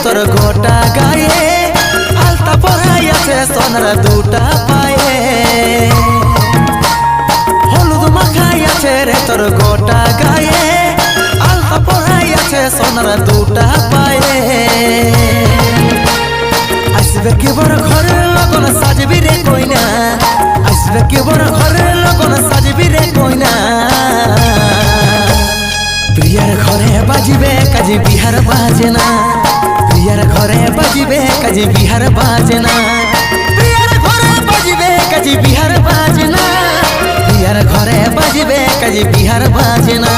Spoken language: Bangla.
তোর গোটা গায়ে আলতা পরাই আছে সোনার দুটা পায়ে হলুদ মাখাই আছে রে তোর গোটা গায়ে আলতা পরাই আছে সোনার দুটা পায়ে আসবে কি বড় ঘরের লগন সাজবি রে কইনা আসবে কি বড় ঘরের লগন সাজবি রে কইনা প্রিয়ার ঘরে বাজিবে কাজী বিহার বাজে না প্রিয়ার ঘরে বাজিবে কাজী বিহার বাজে না প্রিয়ার ঘরে বাজিবে কাজী বিহার বাজে না প্রিয়ার ঘরে বাজিবে কাজী বিহার বাজে না